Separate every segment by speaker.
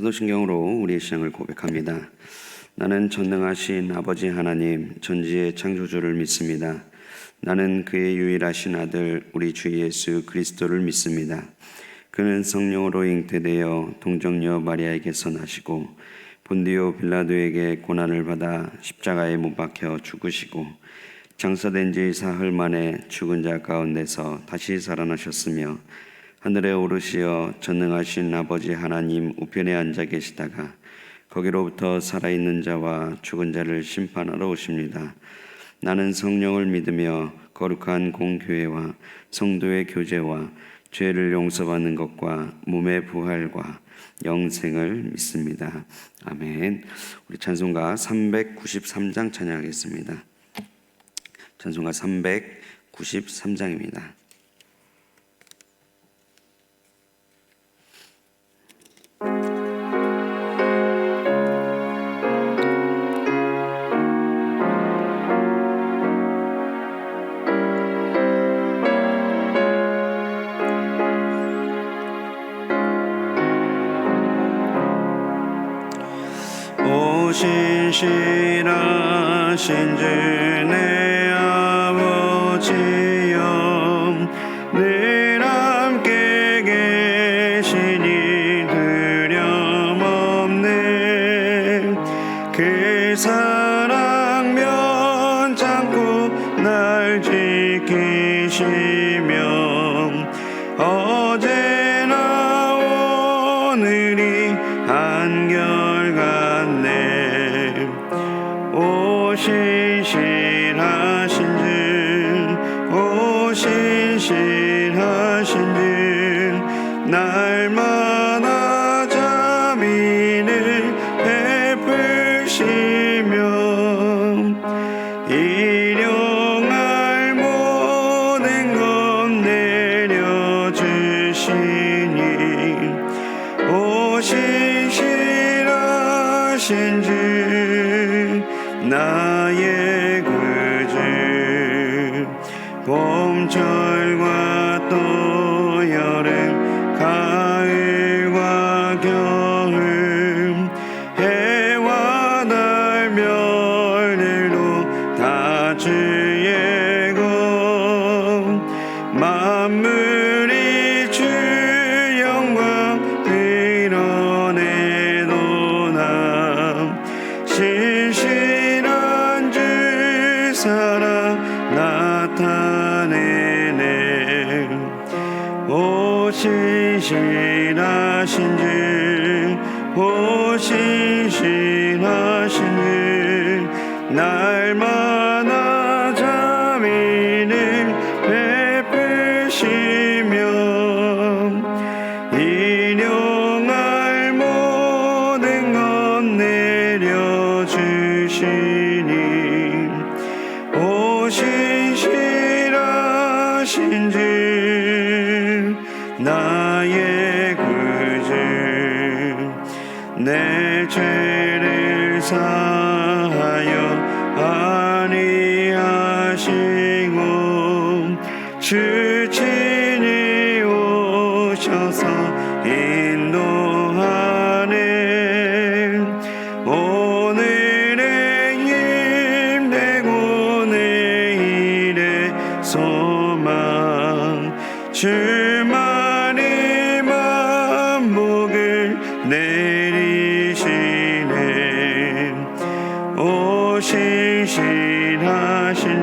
Speaker 1: 사도신경으로 우리의 신앙을 고백합니다. 나는 전능하신 아버지 하나님 전지의 창조주를 믿습니다. 나는 그의 유일하신 아들 우리 주 예수 그리스도를 믿습니다. 그는 성령으로 잉태되어 동정녀 마리아에게서 나시고 본디오 빌라도에게 고난을 받아 십자가에 못 박혀 죽으시고 장사된 지 사흘 만에 죽은 자 가운데서 다시 살아나셨으며 하늘에 오르시어 전능하신 아버지 하나님 우편에 앉아 계시다가 거기로부터 살아있는 자와 죽은 자를 심판하러 오십니다. 나는 성령을 믿으며 거룩한 공교회와 성도의 교제와 죄를 용서받는 것과 몸의 부활과 영생을 믿습니다. 아멘. 우리 찬송가 393장 찬양하겠습니다. 찬송가 393장입니다. 신실하신 주 내 아버지여 늘 함께 계시니 두려움없네. 그 사랑 면찮고 날 지키시며 어제나 오늘이 한결같네. 오 신실하신 주, 오 신실하신 주, 날마다 자비를 베푸시며 일용할 모든 것 내려주시니 오 신실하신 주 나의 구주. 봄철과 또 여름 가을과 겨울 해와 달 별들도 다 주의 것. 만물이 주 영광 드러내도다. 신실한 주 사랑 나타내네. 오 신실하신 주, 오 신실하신 주, 날마다 자비를 베푸시며 일용할 모든 것 내려주시니 오 신실하신 주 나의 구주. 내 죄를 사하여 아니하시고 주 친히 오셔서 인도하네. 오늘의 힘되고 내일의 소망 주만이 만복을 내리시네. 오 신실하신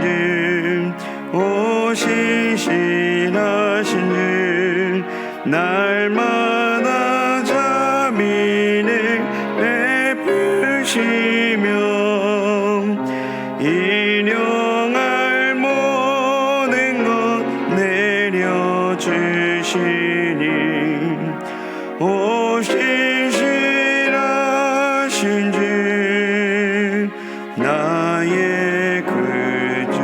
Speaker 1: 주, 오 신실하신 주, 날마다 자비를 베푸시며 일용할 모든 것 내려주시니 오 신실하신 주 나의 구주.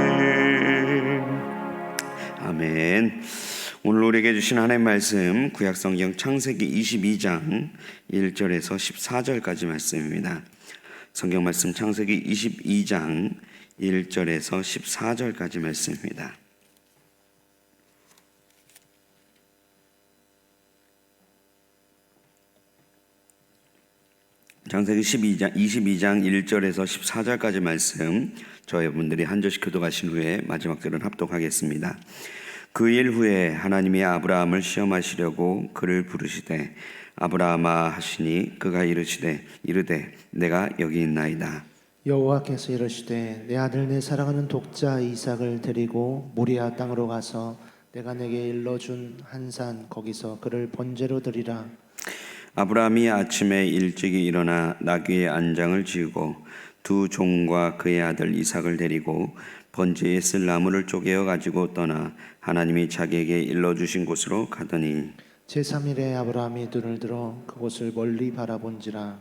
Speaker 1: 아멘. 오늘 우리에게 주신 하나님의 말씀 구약성경 창세기 22장 1절에서 14절까지 말씀입니다. 성경 말씀 창세기 22장 1절에서 14절까지 말씀입니다. 창세기 22장 1절에서 14절까지 말씀 저희분들이 한 절씩 교독하신 후에 마지막 절은 합독하겠습니다. 그 일 후에 하나님이 아브라함을 시험하시려고 그를 부르시되 아브라함아 하시니 그가 이르되 내가 여기 있나이다.
Speaker 2: 여호와께서 이르시되 내 아들 내 사랑하는 독자 이삭을 데리고 모리아 땅으로 가서 내가 내게 일러준 한 산 거기서 그를 번제로 드리라.
Speaker 1: 아브라함이 아침에 일찍이 일어나 나귀의 안장을 지우고 두 종과 그의 아들 이삭을 데리고 번제에 쓸 나무를 쪼개어 가지고 떠나 하나님이 자기에게 일러주신 곳으로 가더니
Speaker 2: 제3일에 아브라함이 눈을 들어 그곳을 멀리 바라본지라.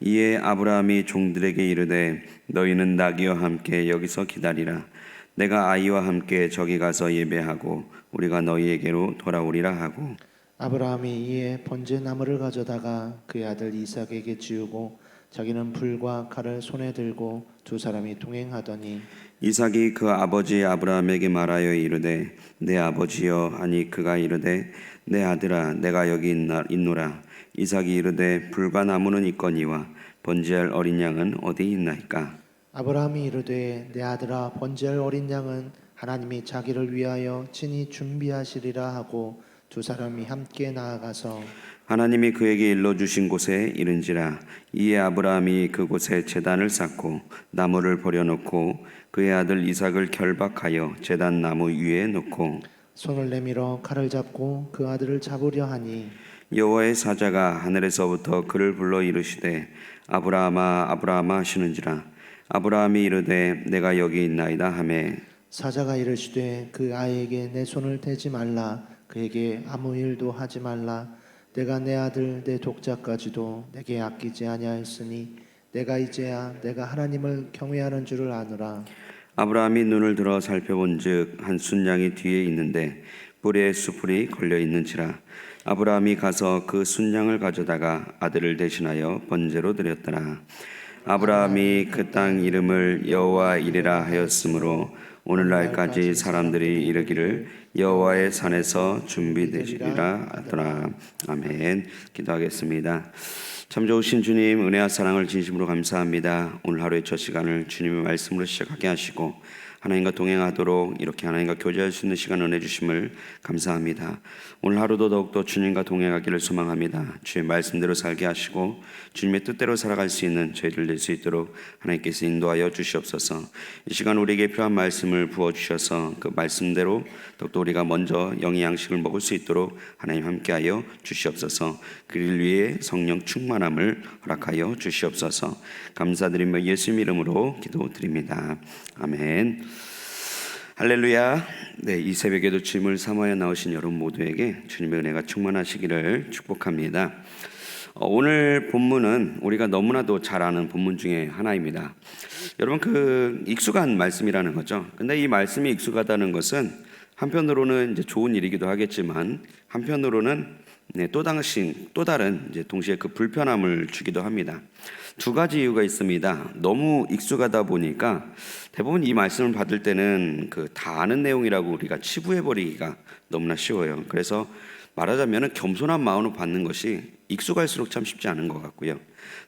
Speaker 1: 이에 아브라함이 종들에게 이르되 너희는 나귀와 함께 여기서 기다리라. 내가 아이와 함께 저기 가서 예배하고 우리가 너희에게로 돌아오리라 하고
Speaker 2: 아브라함이 이에 번제 나무를 가져다가 그의 아들 이삭에게 지우고 자기는 불과 칼을 손에 들고 두 사람이 동행하더니
Speaker 1: 이삭이 그 아버지 아브라함에게 말하여 이르되 내 아버지여 하니 그가 이르되 내 아들아 내가 여기 있노라. 이삭이 이르되 불과 나무는 있거니와 번제할 어린 양은 어디 있나이까.
Speaker 2: 아브라함이 이르되 내 아들아 번제할 어린 양은 하나님이 자기를 위하여 친히 준비하시리라 하고 두 사람이 함께 나아가서
Speaker 1: 하나님이 그에게 일러주신 곳에 이른지라. 이에 아브라함이 그곳에 제단을 쌓고 나무를 버려놓고 그의 아들 이삭을 결박하여 제단 나무 위에 놓고
Speaker 2: 손을 내밀어 칼을 잡고 그 아들을 잡으려 하니
Speaker 1: 여호와의 사자가 하늘에서부터 그를 불러 이르시되 아브라함아 아브라함아 하시는지라. 아브라함이 이르되 내가 여기 있나이다 하매
Speaker 2: 사자가 이르시되 그 아이에게 내 손을 대지 말라. 그에게 아무 일도 하지 말라. 내가 내 아들 내 독자까지도 내게 아끼지 아니하였으니 내가 이제야 내가 하나님을 경외하는 줄을 아노라.
Speaker 1: 아브라함이 눈을 들어 살펴본즉 한 순양이 뒤에 있는데 뿔에 수풀이 걸려 있는지라. 아브라함이 가서 그 순양을 가져다가 아들을 대신하여 번제로 드렸더라. 아브라함이 그 땅 이름을 여호와 이레라 하였으므로 오늘날까지 사람들이 이르기를 여호와의 산에서 준비되시리라 하더라. 아멘. 기도하겠습니다. 참 좋으신 주님, 은혜와 사랑을 진심으로 감사합니다. 오늘 하루의 첫 시간을 주님의 말씀으로 시작하게 하시고 하나님과 동행하도록 이렇게 하나님과 교제할 수 있는 시간 은혜 주심을 감사합니다. 오늘 하루도 더욱더 주님과 동행하기를 소망합니다. 주의 말씀대로 살게 하시고 주님의 뜻대로 살아갈 수 있는 저희들 될 수 있도록 하나님께서 인도하여 주시옵소서. 이 시간 우리에게 필요한 말씀을 부어주셔서 그 말씀대로 더욱더 우리가 먼저 영의 양식을 먹을 수 있도록 하나님 함께하여 주시옵소서. 그를 위해 성령 충만함을 허락하여 주시옵소서. 감사드리며 예수님 이름으로 기도드립니다. 아멘. 할렐루야. 네, 이 새벽에도 주님을 사모하여 나오신 여러분 모두에게 주님의 은혜가 충만하시기를 축복합니다. 오늘 본문은 우리가 너무나도 잘 아는 본문 중에 하나입니다. 여러분, 그 익숙한 말씀이라는 거죠. 근데 이 말씀이 익숙하다는 것은 한편으로는 이제 좋은 일이기도 하겠지만 한편으로는 또 다른 이제 동시에 그 불편함을 주기도 합니다. 두 가지 이유가 있습니다. 너무 익숙하다 보니까 대부분 이 말씀을 받을 때는 그 다 아는 내용이라고 우리가 치부해버리기가 너무나 쉬워요. 그래서 말하자면 겸손한 마음으로 받는 것이 익숙할수록 참 쉽지 않은 것 같고요.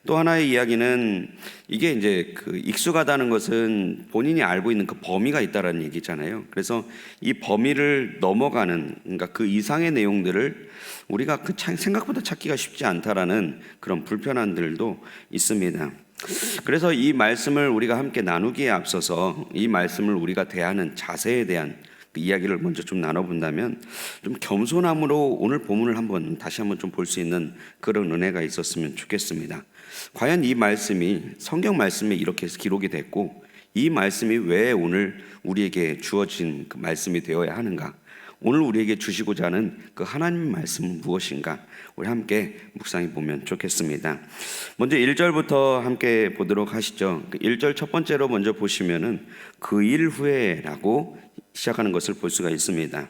Speaker 1: 또 하나의 이야기는 이게 이제 그 익숙하다는 것은 본인이 알고 있는 그 범위가 있다라는 얘기잖아요. 그래서 이 범위를 넘어가는, 그러니까 그 이상의 내용들을 우리가 생각보다 찾기가 쉽지 않다라는 그런 불편함들도 있습니다. 그래서 이 말씀을 우리가 함께 나누기에 앞서서 이 말씀을 우리가 대하는 자세에 대한 그 이야기를 먼저 좀 나눠본다면 좀 겸손함으로 오늘 본문을 다시 한번 좀 볼 수 있는 그런 은혜가 있었으면 좋겠습니다. 과연 이 말씀이 성경 말씀에 이렇게 기록이 됐고 이 말씀이 왜 오늘 우리에게 주어진 그 말씀이 되어야 하는가? 오늘 우리에게 주시고자 하는 그 하나님의 말씀은 무엇인가? 우리 함께 묵상해 보면 좋겠습니다. 먼저 1절부터 함께 보도록 하시죠. 1절 첫 번째로 먼저 보시면은 그 일 후에라고 시작하는 것을 볼 수가 있습니다.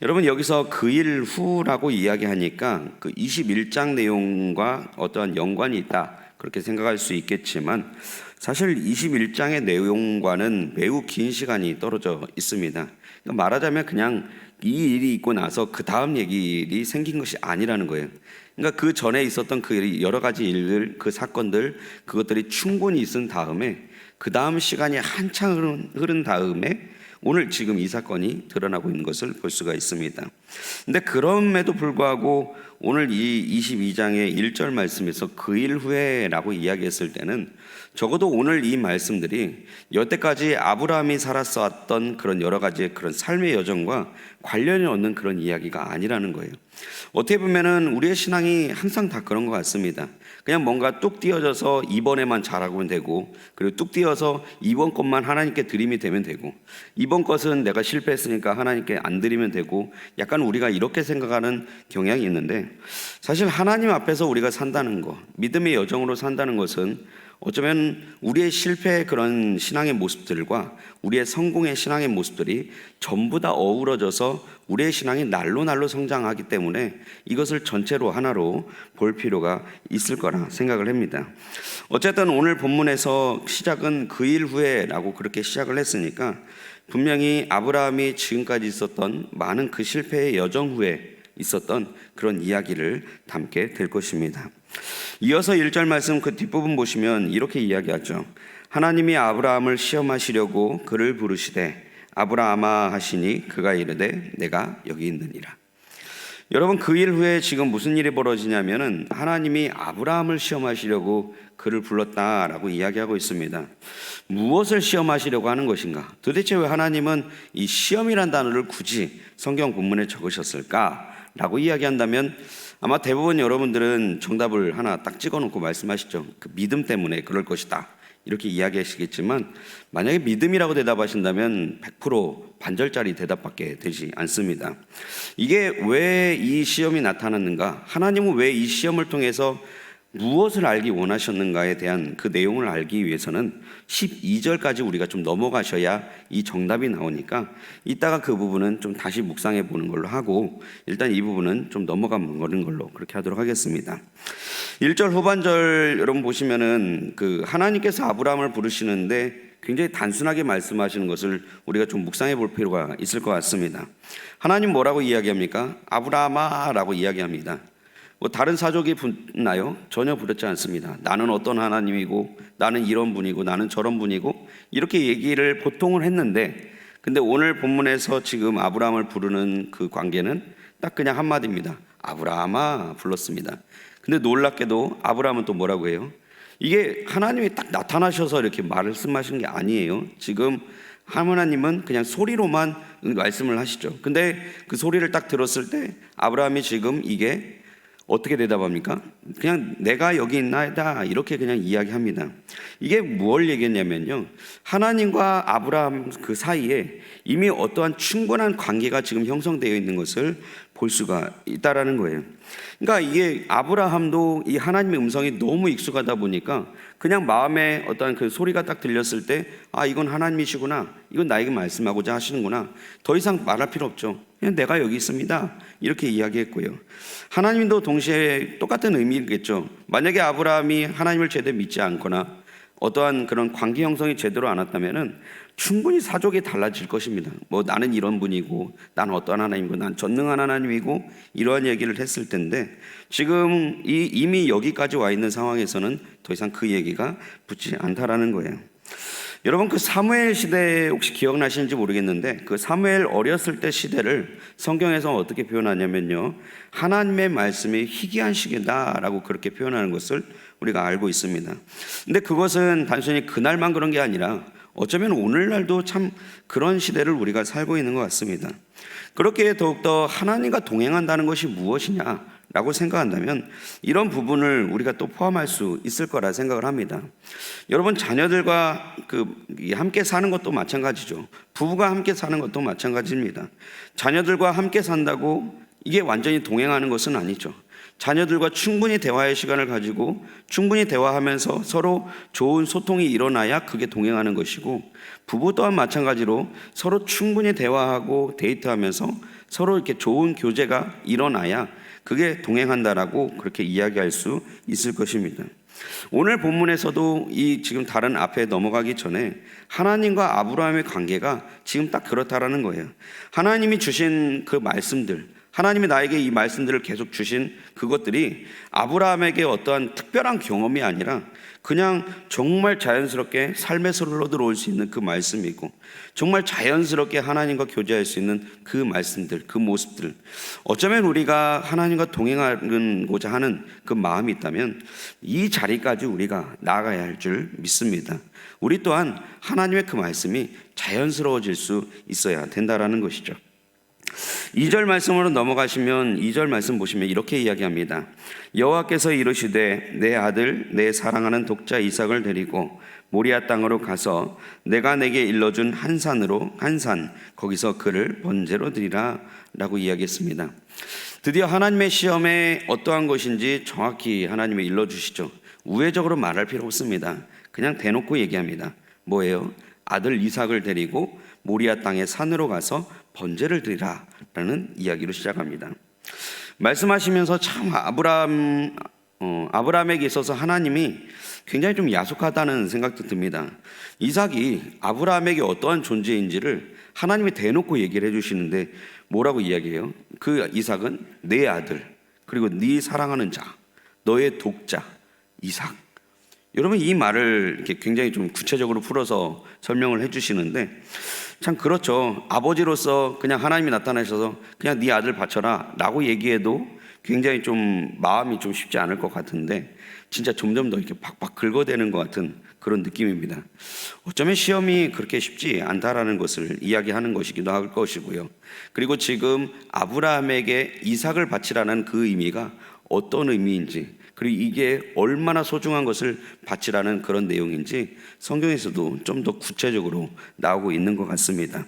Speaker 1: 여러분, 여기서 그 일 후라고 이야기하니까 그 21장 내용과 어떠한 연관이 있다 그렇게 생각할 수 있겠지만 사실 21장의 내용과는 매우 긴 시간이 떨어져 있습니다. 말하자면 그냥 이 일이 있고 나서 그 다음 얘기가 생긴 것이 아니라는 거예요. 그러니까 그 전에 있었던 그 여러 가지 일들, 그 사건들, 그것들이 충분히 있은 다음에 그 다음 시간이 한창 흐른 다음에 오늘 지금 이 사건이 드러나고 있는 것을 볼 수가 있습니다. 근데 그럼에도 불구하고 오늘 이 22장의 1절 말씀에서 그 일 후에라고 이야기했을 때는 적어도 오늘 이 말씀들이 여태까지 아브라함이 살았었던 그런 여러 가지의 그런 삶의 여정과 관련이 없는 그런 이야기가 아니라는 거예요. 어떻게 보면은 우리의 신앙이 항상 다 그런 것 같습니다. 그냥 뭔가 뚝 띄어져서 이번에만 잘하면 되고, 그리고 뚝 띄어서 이번 것만 하나님께 드림이 되면 되고, 이번 것은 내가 실패했으니까 하나님께 안 드리면 되고, 약간 우리가 이렇게 생각하는 경향이 있는데, 사실 하나님 앞에서 우리가 산다는 것, 믿음의 여정으로 산다는 것은 어쩌면 우리의 실패의 그런 신앙의 모습들과 우리의 성공의 신앙의 모습들이 전부 다 어우러져서 우리의 신앙이 날로 성장하기 때문에 이것을 전체로 하나로 볼 필요가 있을 거라 생각을 합니다. 어쨌든 오늘 본문에서 시작은 그 일 후에라고 그렇게 시작을 했으니까 분명히 아브라함이 지금까지 있었던 많은 그 실패의 여정 후에 있었던 그런 이야기를 담게 될 것입니다. 이어서 1절 말씀 그 뒷부분 보시면 이렇게 이야기하죠. 하나님이 아브라함을 시험하시려고 그를 부르시되 아브라함아 하시니 그가 이르되 내가 여기 있느니라. 여러분, 그 일 후에 지금 무슨 일이 벌어지냐면은 하나님이 아브라함을 시험하시려고 그를 불렀다라고 이야기하고 있습니다. 무엇을 시험하시려고 하는 것인가? 도대체 왜 하나님은 이 시험이란 단어를 굳이 성경 본문에 적으셨을까라고 이야기한다면 아마 대부분 여러분들은 정답을 하나 딱 찍어놓고 말씀하시죠. 그 믿음 때문에 그럴 것이다 이렇게 이야기하시겠지만, 만약에 믿음이라고 대답하신다면 100% 반절짜리 대답밖에 되지 않습니다. 이게 왜 이 시험이 나타났는가, 하나님은 왜 이 시험을 통해서 무엇을 알기 원하셨는가에 대한 그 내용을 알기 위해서는 12절까지 우리가 좀 넘어가셔야 이 정답이 나오니까 이따가 그 부분은 좀 다시 묵상해 보는 걸로 하고, 일단 이 부분은 좀 넘어가는 걸로 그렇게 하도록 하겠습니다. 1절 후반절 여러분 보시면은 그 하나님께서 아브라함을 부르시는데 굉장히 단순하게 말씀하시는 것을 우리가 좀 묵상해 볼 필요가 있을 것 같습니다. 하나님 뭐라고 이야기합니까? 아브라함아 라고 이야기합니다. 뭐 다른 사족이 붙나요? 전혀 붙지 않습니다. 나는 어떤 하나님이고, 나는 이런 분이고, 나는 저런 분이고, 이렇게 얘기를 보통은 했는데, 근데 오늘 본문에서 지금 아브라함을 부르는 그 관계는 딱 그냥 한마디입니다. 아브라함아 불렀습니다. 근데 놀랍게도 아브라함은 또 뭐라고 해요? 이게 하나님이 딱 나타나셔서 이렇게 말씀하시는 게 아니에요. 지금 하나님은 그냥 소리로만 말씀을 하시죠. 근데 그 소리를 딱 들었을 때 아브라함이 지금 이게 어떻게 대답합니까? 그냥 내가 여기 있나이다 이렇게 그냥 이야기합니다. 이게 뭘 얘기했냐면요, 하나님과 아브라함 그 사이에 이미 어떠한 충분한 관계가 지금 형성되어 있는 것을 볼 수가 있다라는 거예요. 그러니까 이게 아브라함도 이 하나님의 음성이 너무 익숙하다 보니까 그냥 마음에 어떠한 그 소리가 딱 들렸을 때, 아 이건 하나님이시구나, 이건 나에게 말씀하고자 하시는구나, 더 이상 말할 필요 없죠. 그냥 내가 여기 있습니다 이렇게 이야기했고요. 하나님도 동시에 똑같은 의미겠죠. 만약에 아브라함이 하나님을 제대로 믿지 않거나 어떠한 그런 관계 형성이 제대로 안 왔다면은 충분히 사족이 달라질 것입니다. 뭐 나는 이런 분이고, 나는 어떠한 하나님이고, 난 전능한 하나님이고, 이러한 얘기를 했을 텐데 지금 이미 여기까지 와 있는 상황에서는 더 이상 그 얘기가 붙지 않다라는 거예요. 여러분, 그 사무엘 시대 혹시 기억나시는지 모르겠는데 그 사무엘 어렸을 때 시대를 성경에서 어떻게 표현하냐면요, 하나님의 말씀이 희귀한 시기다라고 그렇게 표현하는 것을 우리가 알고 있습니다. 근데 그것은 단순히 그날만 그런 게 아니라 어쩌면 오늘날도 참 그런 시대를 우리가 살고 있는 것 같습니다. 그렇게 더욱더 하나님과 동행한다는 것이 무엇이냐라고 생각한다면 이런 부분을 우리가 또 포함할 수 있을 거라 생각을 합니다. 여러분, 자녀들과 함께 사는 것도 마찬가지죠. 부부가 함께 사는 것도 마찬가지입니다. 자녀들과 함께 산다고 이게 완전히 동행하는 것은 아니죠. 자녀들과 충분히 대화의 시간을 가지고 충분히 대화하면서 서로 좋은 소통이 일어나야 그게 동행하는 것이고, 부부 또한 마찬가지로 서로 충분히 대화하고 데이트하면서 서로 이렇게 좋은 교제가 일어나야 그게 동행한다라고 그렇게 이야기할 수 있을 것입니다. 오늘 본문에서도 이 지금 다른 앞에 넘어가기 전에 하나님과 아브라함의 관계가 지금 딱 그렇다라는 거예요. 하나님이 주신 그 말씀들, 하나님이 나에게 이 말씀들을 계속 주신 그것들이 아브라함에게 어떠한 특별한 경험이 아니라 그냥 정말 자연스럽게 삶에서 흘러들어올 수 있는 그 말씀이고, 정말 자연스럽게 하나님과 교제할 수 있는 그 말씀들, 그 모습들, 어쩌면 우리가 하나님과 동행하고자 하는 그 마음이 있다면 이 자리까지 우리가 나아가야 할 줄 믿습니다. 우리 또한 하나님의 그 말씀이 자연스러워질 수 있어야 된다라는 것이죠. 2절 말씀으로 넘어가시면 2절 말씀 보시면 이렇게 이야기합니다. 여호와께서 이르시되 내 아들 내 사랑하는 독자 이삭을 데리고 모리아 땅으로 가서 내가 내게 일러준 한 산 거기서 그를 번제로 드리라 라고 이야기했습니다. 드디어 하나님의 시험에 어떠한 것인지 정확히 하나님이 일러주시죠. 우회적으로 말할 필요 없습니다. 그냥 대놓고 얘기합니다. 뭐예요? 아들 이삭을 데리고 모리아 땅의 산으로 가서 번제를 드리라 라는 이야기로 시작합니다. 말씀하시면서 참 아브라함에게 있어서 하나님이 굉장히 좀 야속하다는 생각도 듭니다. 이삭이 아브라함에게 어떠한 존재인지를 하나님이 대놓고 얘기를 해주시는데 뭐라고 이야기해요? 그 이삭은 내 아들, 그리고 네 사랑하는 자, 너의 독자 이삭. 여러분, 이 말을 이렇게 굉장히 좀 구체적으로 풀어서 설명을 해주시는데 참 그렇죠. 아버지로서 그냥 하나님이 나타나셔서 그냥 네 아들 바쳐라 라고 얘기해도 굉장히 좀 마음이 좀 쉽지 않을 것 같은데, 진짜 점점 더 이렇게 팍팍 긁어대는 것 같은 그런 느낌입니다. 어쩌면 시험이 그렇게 쉽지 않다라는 것을 이야기하는 것이기도 할 것이고요. 그리고 지금 아브라함에게 이삭을 바치라는 그 의미가 어떤 의미인지, 그리고 이게 얼마나 소중한 것을 바치라는 그런 내용인지 성경에서도 좀 더 구체적으로 나오고 있는 것 같습니다.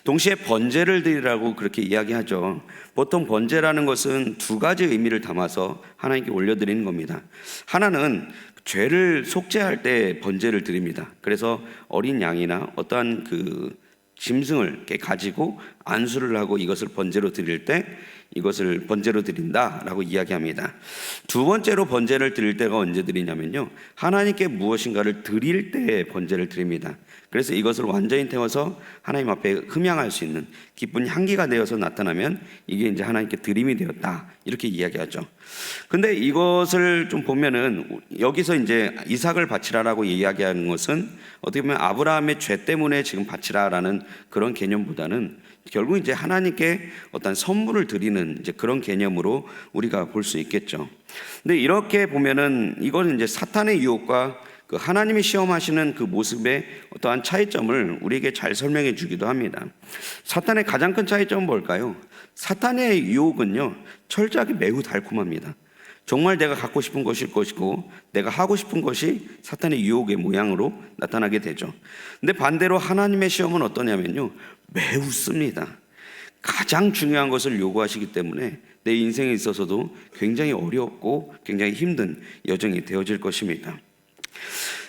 Speaker 1: 동시에 번제를 드리라고 그렇게 이야기하죠. 보통 번제라는 것은 두 가지 의미를 담아서 하나님께 올려드리는 겁니다. 하나는 죄를 속죄할 때 번제를 드립니다. 그래서 어린 양이나 어떠한 그 짐승을 이렇게 가지고 안수를 하고 이것을 번제로 드릴 때 이것을 번제로 드린다라고 이야기합니다. 두 번째로 번제를 드릴 때가 언제 드리냐면요, 하나님께 무엇인가를 드릴 때 번제를 드립니다. 그래서 이것을 완전히 태워서 하나님 앞에 흠양할 수 있는 기쁜 향기가 되어서 나타나면 이게 이제 하나님께 드림이 되었다, 이렇게 이야기하죠. 근데 이것을 좀 보면은 여기서 이제 이삭을 바치라라고 이야기하는 것은 어떻게 보면 아브라함의 죄 때문에 지금 바치라라는 그런 개념보다는 결국 이제 하나님께 어떤 선물을 드리는 이제 그런 개념으로 우리가 볼 수 있겠죠. 근데 이렇게 보면은 이거는 이제 사탄의 유혹과 그 하나님이 시험하시는 그 모습의 어떠한 차이점을 우리에게 잘 설명해 주기도 합니다. 사탄의 가장 큰 차이점은 뭘까요? 사탄의 유혹은요, 철저하게 매우 달콤합니다. 정말 내가 갖고 싶은 것일 것이고 내가 하고 싶은 것이 사탄의 유혹의 모양으로 나타나게 되죠. 근데 반대로 하나님의 시험은 어떠냐면요, 매우 씁니다. 가장 중요한 것을 요구하시기 때문에 내 인생에 있어서도 굉장히 어렵고 굉장히 힘든 여정이 되어질 것입니다.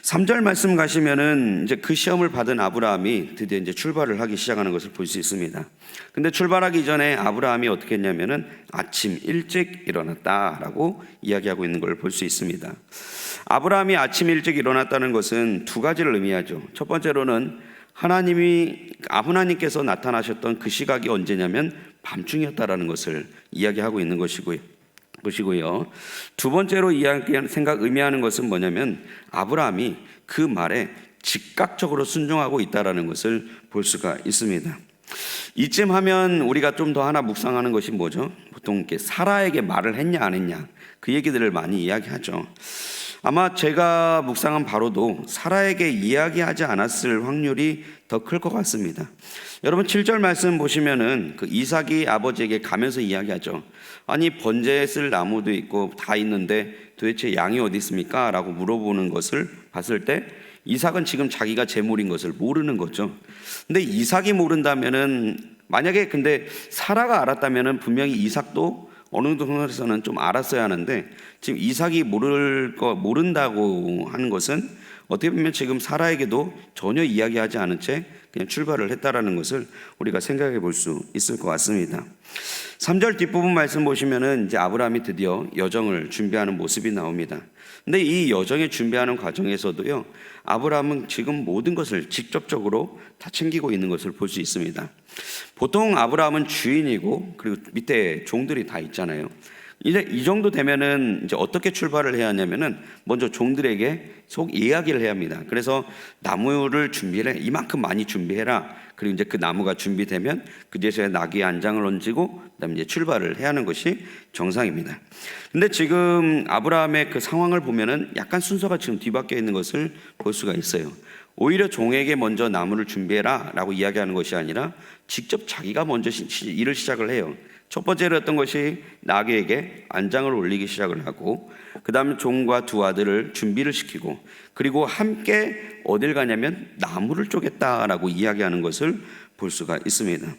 Speaker 1: 3절 말씀 가시면은 이제 그 시험을 받은 아브라함이 드디어 이제 출발을 하기 시작하는 것을 볼 수 있습니다. 근데 출발하기 전에 아브라함이 어떻게 했냐면은 아침 일찍 일어났다라고 이야기하고 있는 걸 볼 수 있습니다. 아브라함이 아침 일찍 일어났다는 것은 두 가지를 의미하죠. 첫 번째로는 하나님께서 나타나셨던 그 시각이 언제냐면 밤중이었다라는 것을 이야기하고 있는 것이고요. 두 번째로 의미하는 것은 뭐냐면 아브라함이 그 말에 즉각적으로 순종하고 있다라는 것을 볼 수가 있습니다. 이쯤 하면 우리가 좀 더 하나 묵상하는 것이 뭐죠? 보통 이렇게 사라에게 말을 했냐 안 했냐, 그 얘기들을 많이 이야기하죠. 아마 제가 묵상한 바로도 사라에게 이야기하지 않았을 확률이 더 클 것 같습니다. 여러분 7절 말씀 보시면은 그 이삭이 아버지에게 가면서 이야기하죠. 아니 번제에 쓸 나무도 있고 다 있는데 도대체 양이 어디 있습니까? 라고 물어보는 것을 봤을 때 이삭은 지금 자기가 제물인 것을 모르는 거죠. 근데 이삭이 모른다면은, 만약에 근데 사라가 알았다면은 분명히 이삭도 어느 정도 선에서는 좀 알았어야 하는데, 지금 이삭이 모른다고 하는 것은 어떻게 보면 지금 사라에게도 전혀 이야기하지 않은 채 그냥 출발을 했다라는 것을 우리가 생각해 볼 수 있을 것 같습니다. 3절 뒷부분 말씀 보시면은 이제 아브라함이 드디어 여정을 준비하는 모습이 나옵니다. 근데 이 여정에 준비하는 과정에서도요, 아브라함은 지금 모든 것을 직접적으로 다 챙기고 있는 것을 볼 수 있습니다. 보통 아브라함은 주인이고 그리고 밑에 종들이 다 있잖아요. 이제 이 정도 되면은 이제 어떻게 출발을 해야 하냐면은 먼저 종들에게 속 이야기를 해야 합니다. 그래서 나무를 준비를 해. 이만큼 많이 준비해라. 그리고 이제 그 나무가 준비되면 그 제소에 나귀의 안장을 얹고 그다음에 이제 출발을 해야 하는 것이 정상입니다. 근데 지금 아브라함의 그 상황을 보면은 약간 순서가 지금 뒤바뀌어 있는 것을 볼 수가 있어요. 오히려 종에게 먼저 나무를 준비해라라고 이야기하는 것이 아니라 직접 자기가 먼저 일을 시작을 해요. 첫 번째로 했던 것이 나귀에게 안장을 올리기 시작을 하고, 그 다음에 종과 두 아들을 준비를 시키고, 그리고 함께 어딜 가냐면 나무를 쪼갰다라고 이야기하는 것을 볼 수가 있습니다.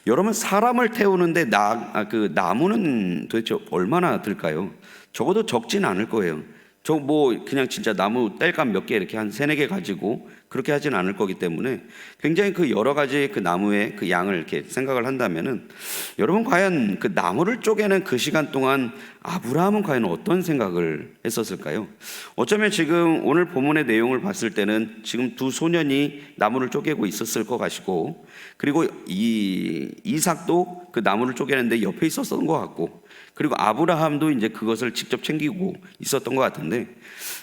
Speaker 1: 여러분, 사람을 태우는데 그 나무는 도대체 얼마나 들까요? 적어도 적진 않을 거예요. 그냥 진짜 나무 땔감 몇 개 이렇게 한 3-4개 가지고 그렇게 하진 않을 거기 때문에 굉장히 그 여러 가지 그 나무의 그 양을 이렇게 생각을 한다면은, 여러분 과연 그 나무를 쪼개는 그 시간 동안 아브라함은 과연 어떤 생각을 했었을까요? 어쩌면 지금 오늘 본문의 내용을 봤을 때는 지금 두 소년이 나무를 쪼개고 있었을 것 같고, 그리고 이삭도 그 나무를 쪼개는데 옆에 있었던 것 같고, 그리고 아브라함도 이제 그것을 직접 챙기고 있었던 것 같은데,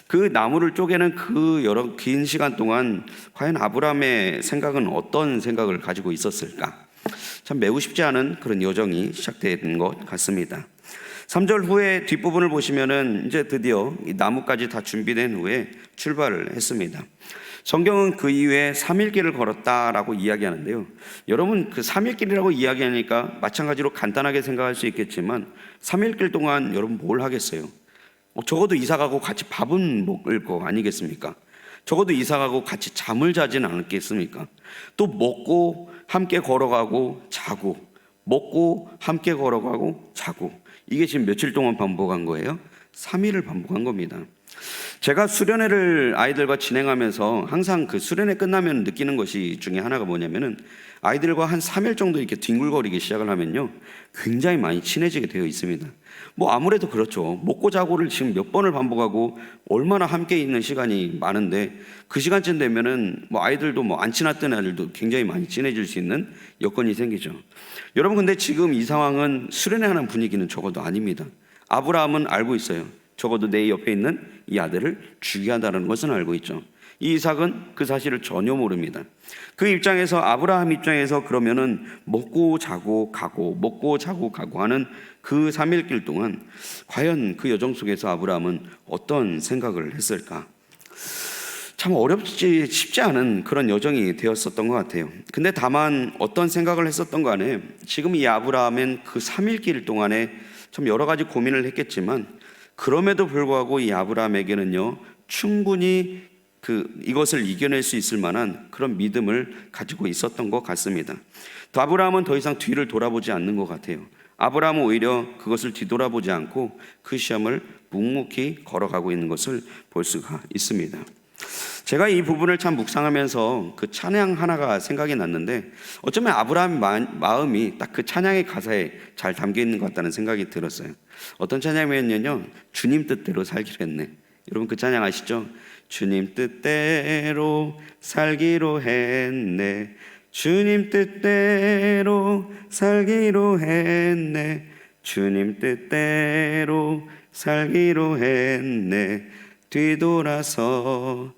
Speaker 1: 그 나무를 쪼개는 그 여러 긴 시간 동안 과연 아브라함의 생각은 어떤 생각을 가지고 있었을까? 참 매우 쉽지 않은 그런 여정이 시작된 것 같습니다. 3절 후에 뒷부분을 보시면은 이제 드디어 이 나무까지 다 준비된 후에 출발을 했습니다. 성경은 그 이후에 3일길을 걸었다라고 이야기하는데요. 여러분, 그 3일길이라고 이야기하니까 마찬가지로 간단하게 생각할 수 있겠지만 3일길 동안 여러분 뭘 하겠어요? 적어도 이삭하고 같이 밥은 먹을 거 아니겠습니까? 적어도 이삭하고 같이 잠을 자지는 않겠습니까? 또 먹고 함께 걸어가고 자고, 먹고 함께 걸어가고 자고, 이게 지금 며칠 동안 반복한 거예요? 3일을 반복한 겁니다. 제가 수련회를 아이들과 진행하면서 항상 그 수련회 끝나면 느끼는 것이 중에 하나가 뭐냐면은, 아이들과 한 3일 정도 이렇게 뒹굴거리기 시작을 하면요, 굉장히 많이 친해지게 되어 있습니다. 아무래도 그렇죠. 먹고 자고를 지금 몇 번을 반복하고 얼마나 함께 있는 시간이 많은데, 그 시간쯤 되면은 아이들도 안 친했던 아이들도 굉장히 많이 친해질 수 있는 여건이 생기죠. 여러분, 근데 지금 이 상황은 수련회 하는 분위기는 적어도 아닙니다. 아브라함은 알고 있어요. 적어도 내 옆에 있는 이 아들을 죽여야 한다는 것은 알고 있죠. 이 이삭은 그 사실을 전혀 모릅니다. 그 입장에서, 아브라함 입장에서 그러면은 먹고 자고 가고 먹고 자고 가고 하는 그 3일길 동안 과연 그 여정 속에서 아브라함은 어떤 생각을 했을까? 참 쉽지 않은 그런 여정이 되었었던 것 같아요. 근데 다만 어떤 생각을 했었던 간에 지금 이 아브라함은 그 3일길 동안에 참 여러 가지 고민을 했겠지만, 그럼에도 불구하고 이 아브라함에게는요, 충분히 이것을 이겨낼 수 있을 만한 그런 믿음을 가지고 있었던 것 같습니다. 또 아브라함은 더 이상 뒤를 돌아보지 않는 것 같아요. 아브라함은 오히려 그것을 뒤돌아보지 않고 그 시험을 묵묵히 걸어가고 있는 것을 볼 수가 있습니다. 제가 이 부분을 참 묵상하면서 그 찬양 하나가 생각이 났는데, 어쩌면 아브라함의 마음이 딱 그 찬양의 가사에 잘 담겨 있는 것 같다는 생각이 들었어요. 어떤 찬양이었냐면요, 주님 뜻대로 살기로 했네. 여러분 그 찬양 아시죠? 주님 뜻대로 살기로 했네. 주님 뜻대로 살기로 했네. 주님 뜻대로 살기로 했네. 뒤돌아서지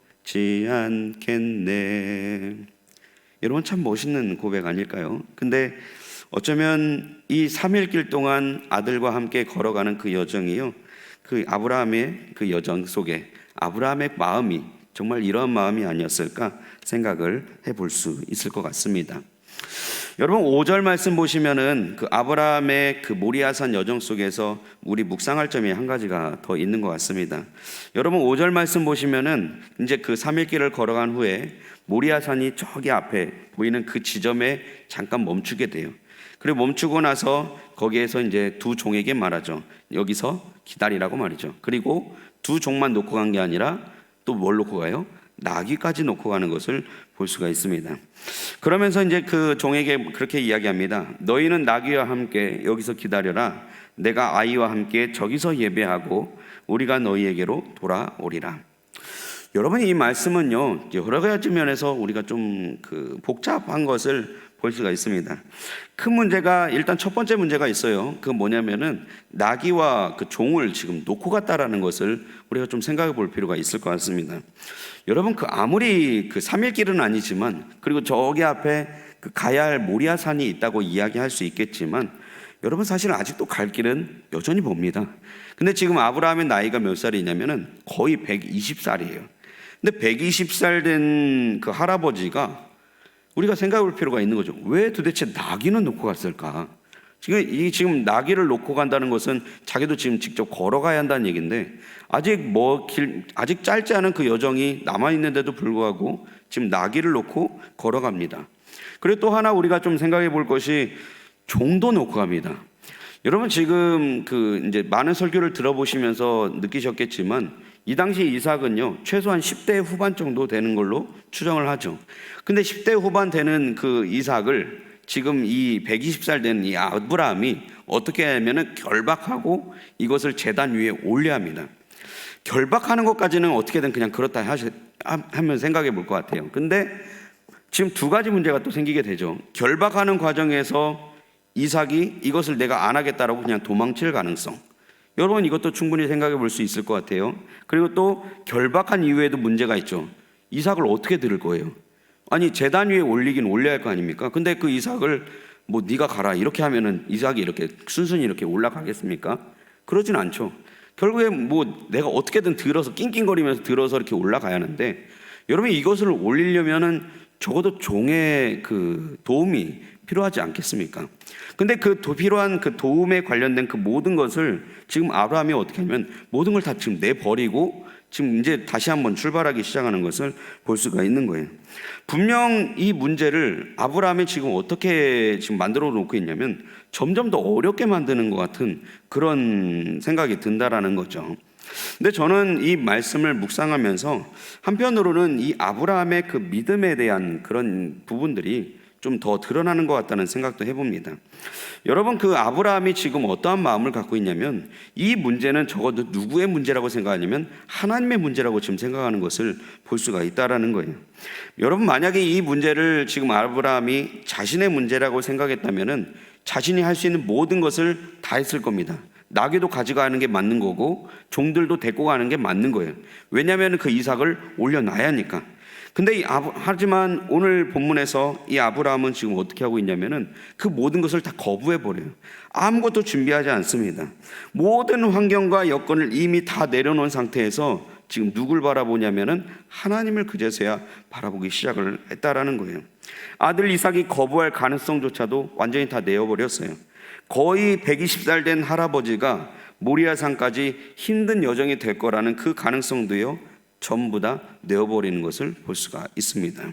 Speaker 1: 않겠네. 여러분 참 멋있는 고백 아닐까요? 근데 어쩌면 이 3일길 동안 아들과 함께 걸어가는 그 여정이요, 그 아브라함의 그 여정 속에 아브라함의 마음이 정말 이러한 마음이 아니었을까 생각을 해볼 수 있을 것 같습니다. 여러분 5절 말씀 보시면은 그 아브라함의 그 모리아산 여정 속에서 우리 묵상할 점이 한 가지가 더 있는 것 같습니다. 여러분 5절 말씀 보시면은 이제 그 3일길을 걸어간 후에 모리아산이 저기 앞에 보이는 그 지점에 잠깐 멈추게 돼요. 그리고 멈추고 나서 거기에서 이제 두 종에게 말하죠. 여기서 기다리라고 말이죠. 그리고 두 종만 놓고 간 게 아니라 또 뭘 놓고 가요? 나귀까지 놓고 가는 것을 볼 수가 있습니다. 그러면서 이제 그 종에게 그렇게 이야기합니다. 너희는 나귀와 함께 여기서 기다려라. 내가 아이와 함께 저기서 예배하고 우리가 너희에게로 돌아오리라. 여러분, 이 말씀은요, 여러 가지 면에서 우리가 좀 복잡한 것을 볼 수가 있습니다. 큰 문제가, 일단 첫 번째 문제가 있어요. 그 뭐냐면은 나귀와 그 종을 지금 놓고 갔다라는 것을 우리가 좀 생각해 볼 필요가 있을 것 같습니다. 여러분, 아무리 3일 길은 아니지만, 그리고 저기 앞에 가야 할 모리아산이 있다고 이야기할 수 있겠지만, 여러분 사실 아직도 갈 길은 여전히 멉니다. 근데 지금 아브라함의 나이가 몇 살이냐면은 거의 120살이에요. 근데 120살 된 그 할아버지가 우리가 생각해 볼 필요가 있는 거죠. 왜 도대체 나귀는 놓고 갔을까? 지금 나귀를 놓고 간다는 것은 자기도 지금 직접 걸어가야 한다는 얘기인데, 아직 짧지 않은 그 여정이 남아 있는데도 불구하고 지금 나귀를 놓고 걸어갑니다. 그리고 또 하나 우리가 좀 생각해 볼 것이, 종도 놓고 갑니다. 여러분, 지금 이제 많은 설교를 들어보시면서 느끼셨겠지만, 이 당시 이삭은요, 최소한 10대 후반 정도 되는 걸로 추정을 하죠. 근데 10대 후반 되는 그 이삭을 지금 이 120살 된 이 아브라함이 어떻게 하면은 결박하고 이것을 제단 위에 올려야 합니다. 결박하는 것까지는 어떻게든 그냥 그렇다 하면 생각해 볼 것 같아요. 근데 지금 두 가지 문제가 또 생기게 되죠. 결박하는 과정에서 이삭이 이것을 내가 안 하겠다라고 그냥 도망칠 가능성, 여러분 이것도 충분히 생각해 볼 수 있을 것 같아요. 그리고 또 결박한 이후에도 문제가 있죠. 이삭을 어떻게 들을 거예요? 아니, 제단 위에 올리긴 올려야 할 거 아닙니까? 근데 그 이삭을 네가 가라 이렇게 하면은 이삭이 이렇게 순순히 이렇게 올라가겠습니까? 그러진 않죠. 결국에 내가 어떻게든 들어서 낑낑거리면서 들어서 이렇게 올라가야 하는데, 여러분 이것을 올리려면은 적어도 종의 도움이 필요하지 않겠습니까? 근데 필요한 도움에 관련된 모든 것을 지금 아브라함이 어떻게 하면 모든 걸 다 지금 내버리고 지금 이제 다시 한번 출발하기 시작하는 것을 볼 수가 있는 거예요. 분명 이 문제를 아브라함이 지금 어떻게 지금 만들어 놓고 있냐면 점점 더 어렵게 만드는 것 같은 그런 생각이 든다라는 거죠. 근데 저는 이 말씀을 묵상하면서 한편으로는 이 아브라함의 믿음에 대한 그런 부분들이 좀 더 드러나는 것 같다는 생각도 해봅니다. 여러분, 아브라함이 지금 어떠한 마음을 갖고 있냐면, 이 문제는 적어도 누구의 문제라고 생각하냐면 하나님의 문제라고 지금 생각하는 것을 볼 수가 있다라는 거예요. 여러분, 만약에 이 문제를 지금 아브라함이 자신의 문제라고 생각했다면은 자신이 할 수 있는 모든 것을 다 했을 겁니다. 나귀도 가져가는 게 맞는 거고 종들도 데리고 가는 게 맞는 거예요. 왜냐하면 이삭을 올려놔야 하니까. 근데 하지만 오늘 본문에서 이 아브라함은 지금 어떻게 하고 있냐면은 모든 것을 다 거부해 버려요. 아무것도 준비하지 않습니다. 모든 환경과 여건을 이미 다 내려놓은 상태에서 지금 누굴 바라보냐면은 하나님을 그제서야 바라보기 시작을 했다라는 거예요. 아들 이삭이 거부할 가능성조차도 완전히 다 내어버렸어요. 거의 120살 된 할아버지가 모리아산까지 힘든 여정이 될 거라는 그 가능성도요, 전부 다 내어버리는 것을 볼 수가 있습니다.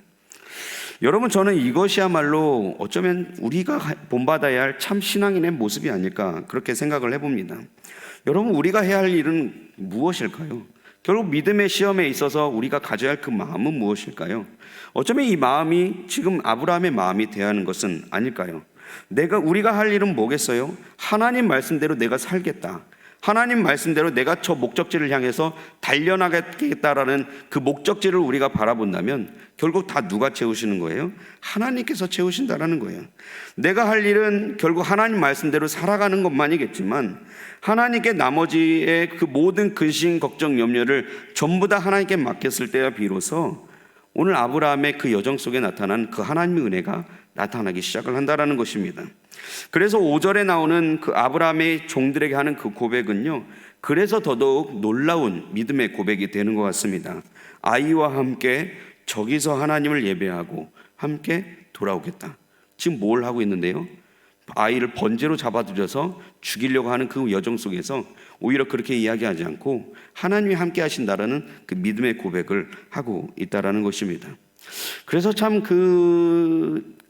Speaker 1: 여러분, 저는 이것이야말로 어쩌면 우리가 본받아야 할 참 신앙인의 모습이 아닐까 그렇게 생각을 해봅니다. 여러분, 우리가 해야 할 일은 무엇일까요? 결국 믿음의 시험에 있어서 우리가 가져야 할 마음은 무엇일까요? 어쩌면 이 마음이 지금 아브라함의 마음이 되어야 하는 것은 아닐까요? 우리가 할 일은 뭐겠어요? 하나님 말씀대로 내가 살겠다, 하나님 말씀대로 내가 저 목적지를 향해서 달려나가겠다라는 목적지를 우리가 바라본다면 결국 다 누가 채우시는 거예요? 하나님께서 채우신다라는 거예요. 내가 할 일은 결국 하나님 말씀대로 살아가는 것만이겠지만, 하나님께 나머지의 모든 근심, 걱정, 염려를 전부 다 하나님께 맡겼을 때야 비로소 오늘 아브라함의 여정 속에 나타난 하나님의 은혜가 나타나기 시작을 한다라는 것입니다. 그래서 5절에 나오는 아브라함의 종들에게 하는 고백은요, 그래서 더더욱 놀라운 믿음의 고백이 되는 것 같습니다. 아이와 함께 저기서 하나님을 예배하고 함께 돌아오겠다. 지금 뭘 하고 있는데요? 아이를 번제로 잡아들여서 죽이려고 하는 여정 속에서 오히려 그렇게 이야기하지 않고 하나님이 함께 하신다라는 믿음의 고백을 하고 있다라는 것입니다. 그래서 참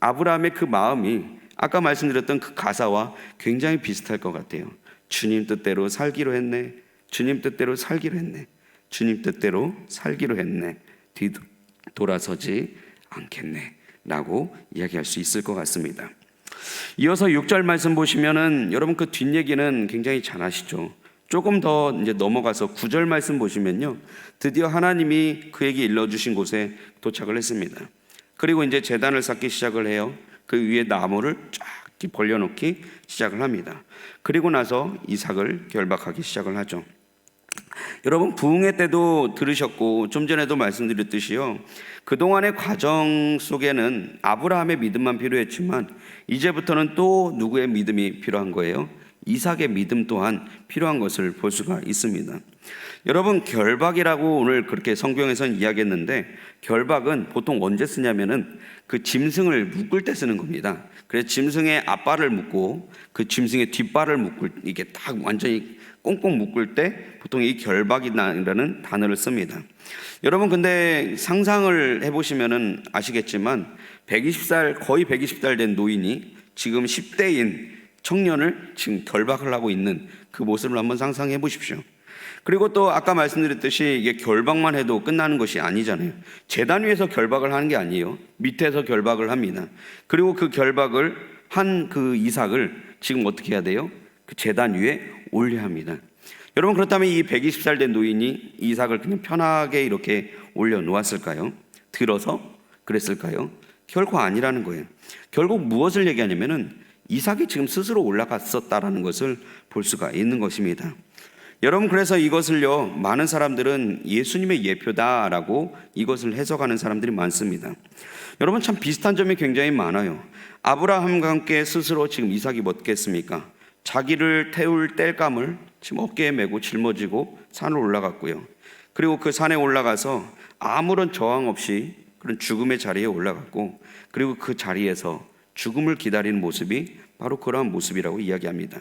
Speaker 1: 아브라함의 마음이 아까 말씀드렸던 가사와 굉장히 비슷할 것 같아요. 주님 뜻대로 살기로 했네. 주님 뜻대로 살기로 했네. 주님 뜻대로 살기로 했네. 뒤돌아서지 않겠네 라고 이야기할 수 있을 것 같습니다. 이어서 6절 말씀 보시면은 여러분 그 뒷얘기는 굉장히 잘 아시죠? 조금 더 이제 넘어가서 9절 말씀 보시면요, 드디어 하나님이 그에게 일러주신 곳에 도착을 했습니다. 그리고 이제 제단을 쌓기 시작을 해요. 그 위에 나무를 쫙 벌려놓기 시작을 합니다. 그리고 나서 이삭을 결박하기 시작을 하죠. 여러분 부흥회 때도 들으셨고 좀 전에도 말씀드렸듯이요, 그동안의 과정 속에는 아브라함의 믿음만 필요했지만 이제부터는 또 누구의 믿음이 필요한 거예요? 이삭의 믿음 또한 필요한 것을 볼 수가 있습니다. 여러분 결박이라고 오늘 그렇게 성경에서는 이야기했는데, 결박은 보통 언제 쓰냐면은 그 짐승을 묶을 때 쓰는 겁니다. 그래서 짐승의 앞발을 묶고 그 짐승의 뒷발을 묶을, 이게 딱 완전히 꽁꽁 묶을 때 보통 이 결박이라는 단어를 씁니다. 여러분 근데 상상을 해보시면은 아시겠지만 120살, 거의 120살 된 노인이 지금 10대인 청년을 지금 결박을 하고 있는 그 모습을 한번 상상해 보십시오. 그리고 또 아까 말씀드렸듯이 이게 결박만 해도 끝나는 것이 아니잖아요. 제단 위에서 결박을 하는 게 아니에요. 밑에서 결박을 합니다. 그리고 그 결박을 한 그 이삭을 지금 어떻게 해야 돼요? 그 제단 위에 올려야 합니다. 여러분 그렇다면 이 120살 된 노인이 이삭을 그냥 편하게 이렇게 올려놓았을까요? 들어서 그랬을까요? 결코 아니라는 거예요. 결국 무엇을 얘기하냐면은 이삭이 지금 스스로 올라갔었다라는 것을 볼 수가 있는 것입니다. 여러분 그래서 이것을요, 많은 사람들은 예수님의 예표다라고 이것을 해석하는 사람들이 많습니다. 여러분 참 비슷한 점이 굉장히 많아요. 아브라함과 함께 스스로 지금 이삭이 뭐겠습니까? 자기를 태울 땔감을 지금 어깨에 메고 짊어지고 산을 올라갔고요. 그리고 그 산에 올라가서 아무런 저항 없이 그런 죽음의 자리에 올라갔고, 그리고 그 자리에서 죽음을 기다리는 모습이 바로 그러한 모습이라고 이야기합니다.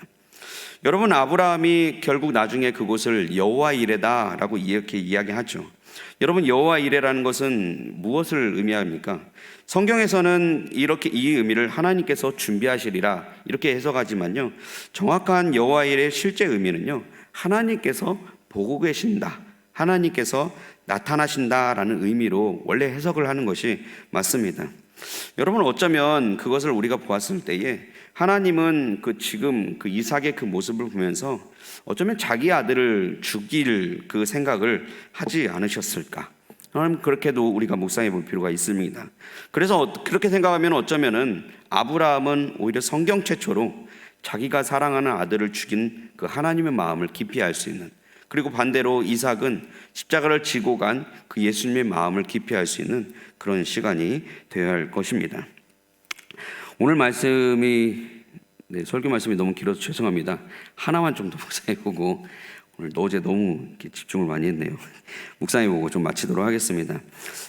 Speaker 1: 여러분 아브라함이 결국 나중에 그곳을 여호와 이레다라고 이렇게 이야기하죠. 여러분 여호와 이레라는 것은 무엇을 의미합니까? 성경에서는 이렇게 이 의미를 하나님께서 준비하시리라 이렇게 해석하지만요, 정확한 여호와 이레의 실제 의미는요, 하나님께서 보고 계신다, 하나님께서 나타나신다라는 의미로 원래 해석을 하는 것이 맞습니다. 여러분 어쩌면 그것을 우리가 보았을 때에 하나님은 그 지금 그 이삭의 그 모습을 보면서 어쩌면 자기 아들을 죽일 그 생각을 하지 않으셨을까? 하나님 그렇게도 우리가 묵상해 볼 필요가 있습니다. 그래서 그렇게 생각하면 어쩌면은 아브라함은 오히려 성경 최초로 자기가 사랑하는 아들을 죽인 그 하나님의 마음을 깊이 알 수 있는, 그리고 반대로 이삭은 십자가를 지고 간 그 예수님의 마음을 깊이 알 수 있는 그런 시간이 되어야 할 것입니다. 오늘 말씀이 설교 말씀이 너무 길어서 죄송합니다. 하나만 좀 더 묵상해보고, 오늘 어제 너무 집중을 많이 했네요. 묵상해보고 좀 마치도록 하겠습니다.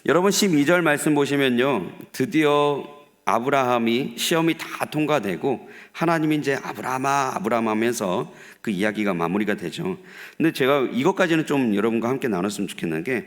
Speaker 1: 여러분 12절 말씀 보시면요, 드디어 아브라함이 시험이 다 통과되고 하나님이 이제 아브라함아 하면서 그 이야기가 마무리가 되죠. 근데 제가 이것까지는 좀 여러분과 함께 나눴으면 좋겠는 게,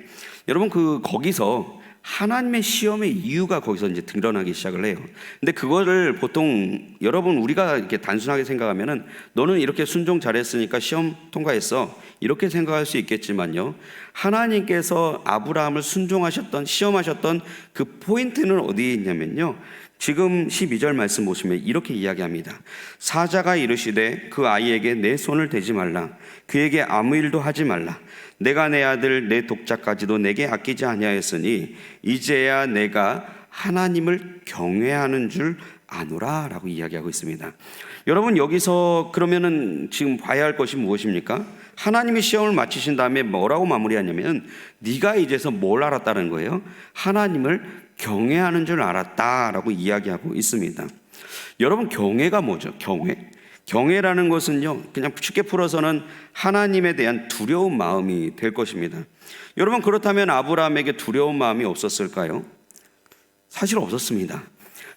Speaker 1: 여러분 거기서 하나님의 시험의 이유가 거기서 이제 드러나기 시작을 해요. 근데 그거를 보통 여러분 우리가 이렇게 단순하게 생각하면은 너는 이렇게 순종 잘했으니까 시험 통과했어 이렇게 생각할 수 있겠지만요, 하나님께서 아브라함을 순종하셨던, 시험하셨던 그 포인트는 어디에 있냐면요, 지금 12절 말씀 보시면 이렇게 이야기합니다. 사자가 이르시되 그 아이에게 내 손을 대지 말라, 그에게 아무 일도 하지 말라. 내가 내 아들 내 독자까지도 내게 아끼지 아니하였으니 이제야 내가 하나님을 경외하는 줄 아노라 라고 이야기하고 있습니다. 여러분 여기서 그러면은 지금 봐야 할 것이 무엇입니까? 하나님이 시험을 마치신 다음에 뭐라고 마무리하냐면, 네가 이제서 뭘 알았다는 거예요? 하나님을 경외하는 줄 알았다라고 이야기하고 있습니다. 여러분 경외가 뭐죠? 경외라는 것은요, 그냥 쉽게 풀어서는 하나님에 대한 두려운 마음이 될 것입니다. 여러분 그렇다면 아브라함에게 두려운 마음이 없었을까요? 사실 없었습니다.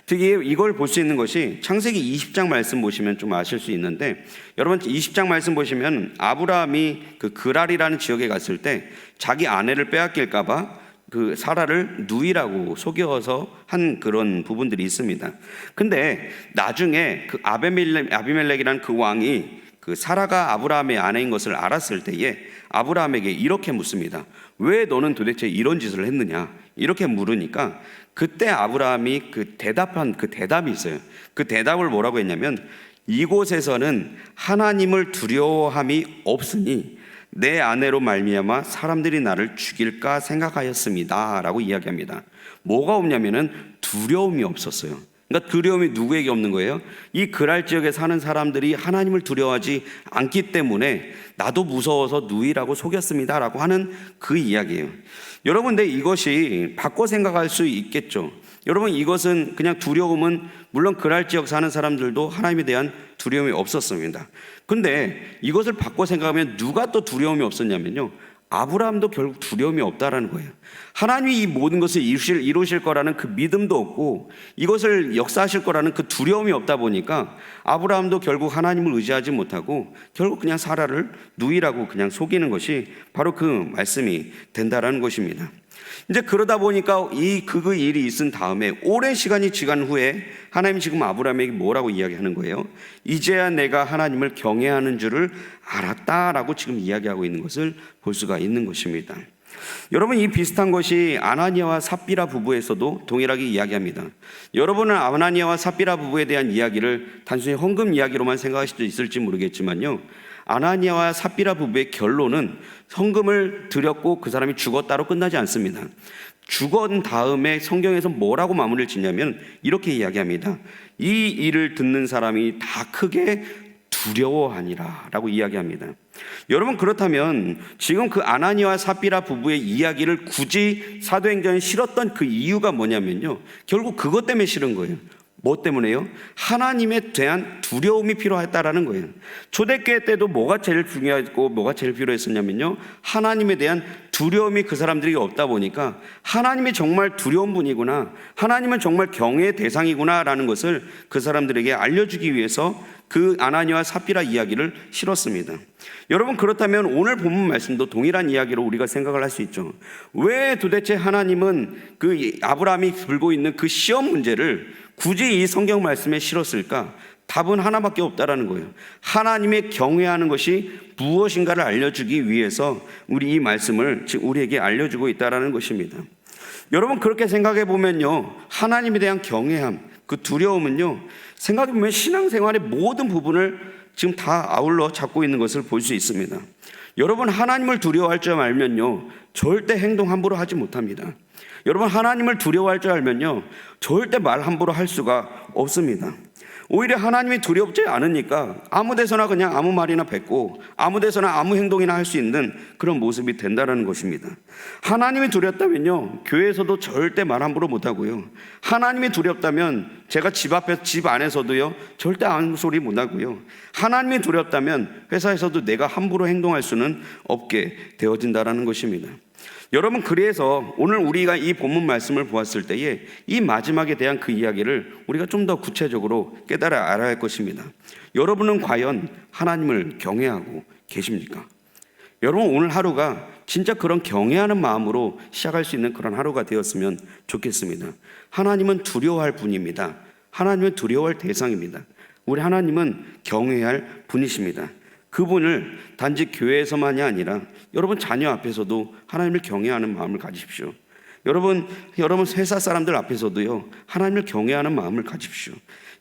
Speaker 1: 특히 이걸 볼 수 있는 것이 창세기 20장 말씀 보시면 좀 아실 수 있는데, 여러분 20장 말씀 보시면 아브라함이 그 그랄이라는 지역에 갔을 때 자기 아내를 빼앗길까 봐 그 사라를 누이라고 속여서 한 그런 부분들이 있습니다. 근데 나중에 그 아비멜렉이라는 그 왕이 그 사라가 아브라함의 아내인 것을 알았을 때에 아브라함에게 이렇게 묻습니다. 왜 너는 도대체 이런 짓을 했느냐? 이렇게 물으니까 그때 아브라함이 대답한 그 대답이 있어요. 그 대답을 뭐라고 했냐면, 이곳에서는 하나님을 두려워함이 없으니 내 아내로 말미암아 사람들이 나를 죽일까 생각하였습니다 라고 이야기합니다. 뭐가 없냐면은 두려움이 없었어요. 그러니까 두려움이 누구에게 없는 거예요? 이 그랄 지역에 사는 사람들이 하나님을 두려워하지 않기 때문에 나도 무서워서 누이라고 속였습니다 라고 하는 그 이야기예요. 여러분, 근데 이것이 바꿔 생각할 수 있겠죠. 여러분, 이것은 그냥 두려움은, 물론 그랄 지역 사는 사람들도 하나님에 대한 두려움이 없었습니다. 근데 이것을 바꿔 생각하면 누가 또 두려움이 없었냐면요, 아브라함도 결국 두려움이 없다라는 거예요. 하나님이 이 모든 것을 이루실 거라는 그 믿음도 없고 이것을 역사하실 거라는 그 두려움이 없다 보니까 아브라함도 결국 하나님을 의지하지 못하고 결국 그냥 사라를 누이라고 그냥 속이는 것이 바로 그 말씀이 된다라는 것입니다. 이제 그러다 보니까 그 일이 있은 다음에 오랜 시간이 지난 후에 하나님이 지금 아브라함에게 뭐라고 이야기하는 거예요? 이제야 내가 하나님을 경외하는 줄을 알았다라고 지금 이야기하고 있는 것을 볼 수가 있는 것입니다. 여러분, 이 비슷한 것이 아나니아와 삽비라 부부에서도 동일하게 이야기합니다. 여러분은 아나니아와 삽비라 부부에 대한 이야기를 단순히 헌금 이야기로만 생각하실 수 있을지 모르겠지만요, 아나니아와 삽비라 부부의 결론은 헌금을 드렸고 그 사람이 죽었다로 끝나지 않습니다. 죽은 다음에 성경에서 뭐라고 마무리를 짓냐면 이렇게 이야기합니다. 이 일을 듣는 사람이 다 크게 두려워하니라 라고 이야기합니다. 여러분, 그렇다면 지금 그 아나니아와 삽비라 부부의 이야기를 굳이 사도행전에 실었던 그 이유가 뭐냐면요, 결국 그것 때문에 실은 거예요. 뭐 때문에요? 하나님에 대한 두려움이 필요했다라는 거예요. 초대교회 때도 뭐가 제일 중요했고 뭐가 제일 필요했었냐면요, 하나님에 대한 두려움이 그 사람들에게 없다 보니까 하나님이 정말 두려운 분이구나, 하나님은 정말 경외의 대상이구나 라는 것을 그 사람들에게 알려주기 위해서 그 아나니아와 삽비라 이야기를 실었습니다. 여러분, 그렇다면 오늘 본문 말씀도 동일한 이야기로 우리가 생각을 할 수 있죠. 왜 도대체 하나님은 그 아브라함이 들고 있는 그 시험 문제를 굳이 이 성경 말씀에 실었을까? 답은 하나밖에 없다라는 거예요. 하나님의 경외하는 것이 무엇인가를 알려주기 위해서 우리 이 말씀을 지금 우리에게 알려주고 있다라는 것입니다. 여러분, 그렇게 생각해 보면요, 하나님에 대한 경외함, 그 두려움은요, 생각해 보면 신앙생활의 모든 부분을 지금 다 아울러 잡고 있는 것을 볼 수 있습니다. 여러분, 하나님을 두려워할 줄 알면요, 절대 행동 함부로 하지 못합니다. 여러분, 하나님을 두려워할 줄 알면요, 절대 말 함부로 할 수가 없습니다. 오히려 하나님이 두렵지 않으니까 아무 데서나 그냥 아무 말이나 뱉고 아무 데서나 아무 행동이나 할 수 있는 그런 모습이 된다는 것입니다. 하나님이 두렵다면요, 교회에서도 절대 말 함부로 못하고요, 하나님이 두렵다면 제가 집 안에서도요 절대 아무 소리 못하고요, 하나님이 두렵다면 회사에서도 내가 함부로 행동할 수는 없게 되어진다는 것입니다. 여러분, 그래서 오늘 우리가 이 본문 말씀을 보았을 때에 이 마지막에 대한 그 이야기를 우리가 좀 더 구체적으로 깨달아 알아야 할 것입니다. 여러분은 과연 하나님을 경외하고 계십니까? 여러분, 오늘 하루가 진짜 그런 경외하는 마음으로 시작할 수 있는 그런 하루가 되었으면 좋겠습니다. 하나님은 두려워할 분입니다. 하나님은 두려워할 대상입니다. 우리 하나님은 경외할 분이십니다. 그분을 단지 교회에서만이 아니라 여러분 자녀 앞에서도 하나님을 경외하는 마음을 가지십시오. 여러분 회사 사람들 앞에서도요, 하나님을 경외하는 마음을 가지십시오.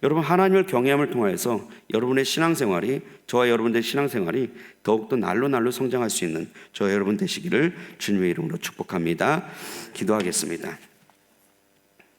Speaker 1: 여러분, 하나님을 경외함을 통해서 여러분의 신앙생활이, 저와 여러분의 신앙생활이 더욱더 날로 성장할 수 있는 저와 여러분 되시기를 주님의 이름으로 축복합니다. 기도하겠습니다.